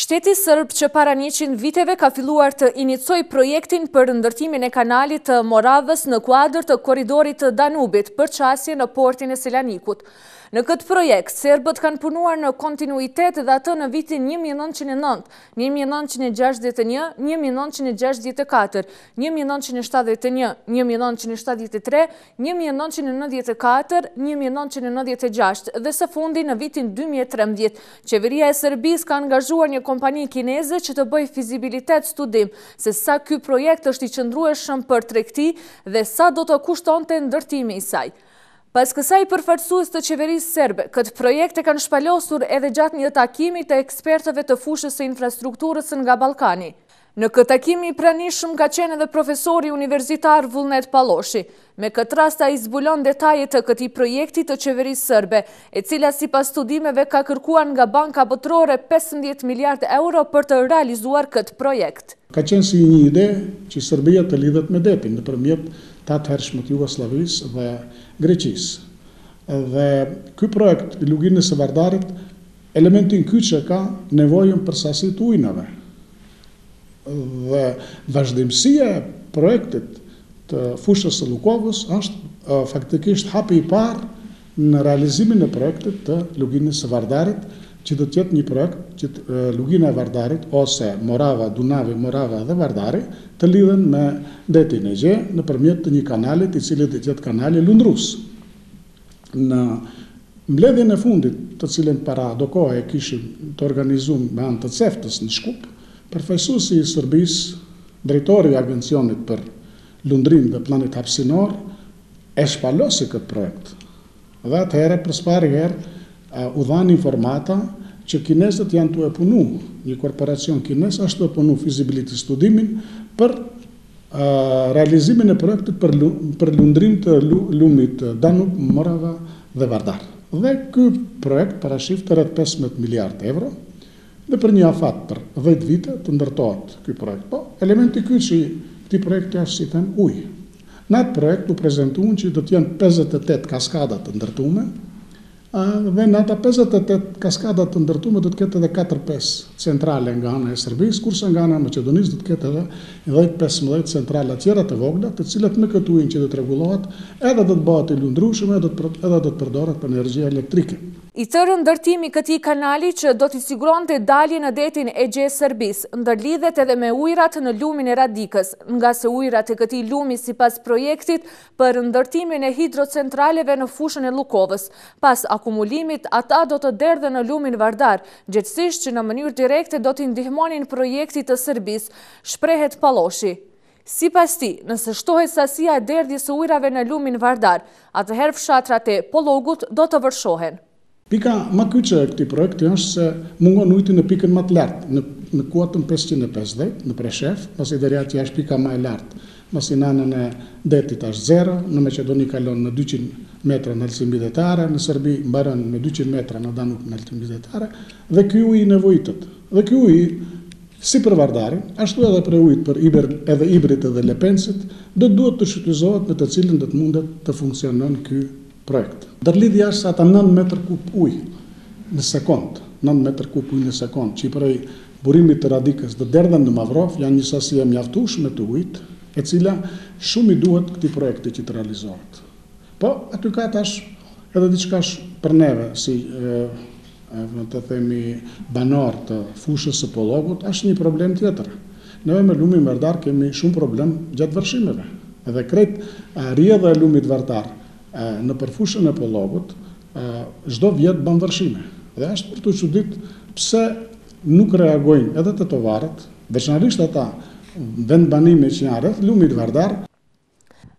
Shteti Sërb që para 100 viteve ka filluar të inicoj projektin për ndërtimin e kanalit të Moravës në kuadër të korridorit të Danubit për qasje në portin e Selanikut. Në këtë projekt, serbët kanë punuar në kontinuitet dhe atë në vitin 1909, 1961, 1964, 1971, 1973, 1994, 1996 dhe së fundi në vitin 2013. Qeveria e Serbisë ka angazhuar një kompani kineze që të bëjë fizibilitet studim se sa ky projekt është i qëndrueshëm për tregti dhe sa do të kushtonte ndërtimi i saj. Pas kësaj përfaqësues të qeverisë serbe, këtë projekt e kanë shpalosur edhe gjatë një takimi të ekspertëve të fushës së infrastrukturës nga Ballkani. Në këtë takim i pranishëm ka qenë edhe profesori universitar Vullnet Palloshi. Me këtë rast ai zbulon detajet të këtij projekti të qeverisë serbe, e cila sipas studimeve ka kërkuar nga Banka Botërore 15 miliardë euro për të realizuar këtë projekt. Ka qenë si një ide që Serbia të lidhet me detin nëpërmjet të atëhershme të Jugosllavisë dhe Greqisë. Dhe ky projekt i luginës së Vardarit, elementin kyçe ka nevojën për sasi të ujnave. Dhe vazhdimësia e projektit të fushës së Lukovës është faktikisht hapi i parë në realizimin e projektit të luginës së Vardarit, që do të jetë një projekt që lugina e Vardarit ose Morava, Dunavi, Morava dhe Vardari të lidhen me detin e Egje nëpërmjet të një kanalit i cili do të jetë kanali lundrus. Në mbledhjen e fundit, të cilën para do kohë e kishim të organizuar me anë të CEFT-s në Shkup, përfaqësuesi i Serbisë, drejtori i agencionit për lundrim dhe planit hapësinor, e shpalosi këtë projekt. Dhe atëherë për së herë u dhanë informata që kinezët janë të e punu, një korporacion kinez është të e punu fizibility studimin për realizimin e projektit për lundrim të lumit Danub, Morava dhe Vardar. Dhe ky projekt parashif të rreth 15 miliardë euro dhe për një afat për 10 vite të ndërtohet ky projekt. Po, elementi kyç i këtij projekti është, si them, ujë. Në atë projekt u prezantuan që do të jenë 58 kaskada të ndërtuara. Dhe në ata 58 kaskada të ndërtuara do të ketë edhe 4-5 centrale nga ana e Serbisë, kurse nga ana e Maqedonisë do të ketë edhe 10-15 centrale tjera të vogla, të cilat me këtë ujin që do të rregullohet, edhe do të bëhet i lundrueshëm, edhe do të përdoret për energji elektrike. I tërë ndërtimi këtij kanali që do t'i siguronte dalje në detin e Egje Serbisë, ndërlidhet edhe me ujrat në lumin e Radikës, nga se ujrat e këtij lumi sipas projektit për ndërtimin e hidrocentraleve në fushën e Lukovës. Pas akumulimit, ata do të derdhen në lumin Vardar, gjithsesi që në mënyrë direkte do t'i ndihmonin projektit të Serbisë, shprehet Palloshi. Sipas tij, nëse shtohet sasia e derdhjes së ujrave në lumin Vardar, atëherë fshatrat e Pollogut do të vërshohen. Pika më kyçe e këtij projekti është se mungon ujti në pikën më të lartë, në kuotën 550, në Preshef, pasi deri atje është pika më e lartë. Masi në anën e detit është 0, në Maqedoni kalon në 200 metra në altësi mbydhetare, në Serbi mbaron në 200 metra në Danub në altësi mbydhetare, dhe ky ujë nevojitet. Dhe ky ujë, si për Vardarin, ashtu edhe për ujit për edhe Ibrit edhe Lepensit, duhet të shfrytëzohet në të cilën do të mundet të funksionon ky projekt. Ndërlidhja është ata 9 metër kub ujë në sekond, 9 metër kub ujë në sekond, që i prej burimit të Radikës dhe derdhen në Mavrov, janë një sasi e mjaftueshme të ujit, e cila shumë i duhet këtij projekti që të realizohet. Po, aty ka tash edhe diçka për neve, si të themi banor të fushës së Pollogut, është një problem tjetër. Neve me lumin Vardar kemi shumë problem gjatë vërshimeve. Edhe krejt rrjedha e lumit Vardar në përfushën e Pollogut, çdo vjet bën vërshime. Dhe është për të çudit pse nuk reagojnë edhe të tovarët, veçanërisht ata vendbanime që janë rreth lumit Vardar.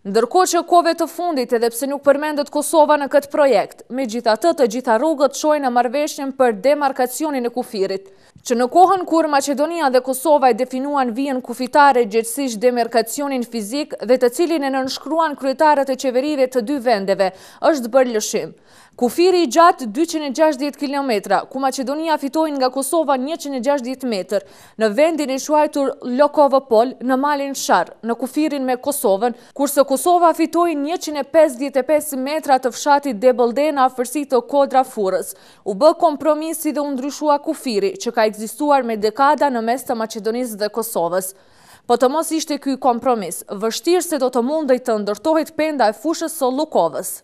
Ndërkohë që kohëve të fundit, edhe pse nuk përmendet Kosova në këtë projekt, megjithatë të gjitha rrugët shojnë në marrëveshjen për demarkacionin e kufirit, që në kohën kur Maqedonia dhe Kosova e definuan vijën kufitare gjithsesi demarkacionin fizik dhe të cilin e nënshkruan kryetarët e qeverive të dy vendeve, është bërë lëshim. Kufiri i gjatë 260 km, ku Maqedonia fitojnë nga Kosova 160 metër, në vendin e quajtur Lokovopol në malin Shar, në kufirin me Kosovën, kurse Kosova fitojnë 155 metra të fshatit Deboldena në afërsi të Kodra Furrës. U bë kompromisi dhe u ndryshua kufiri, që ka ekzistuar me dekada në mes të Maqedonisë dhe Kosovës. Po të mos ishte ky kompromis, vështirë se do të mundej të ndërtohet penda e fushës së Lukovës.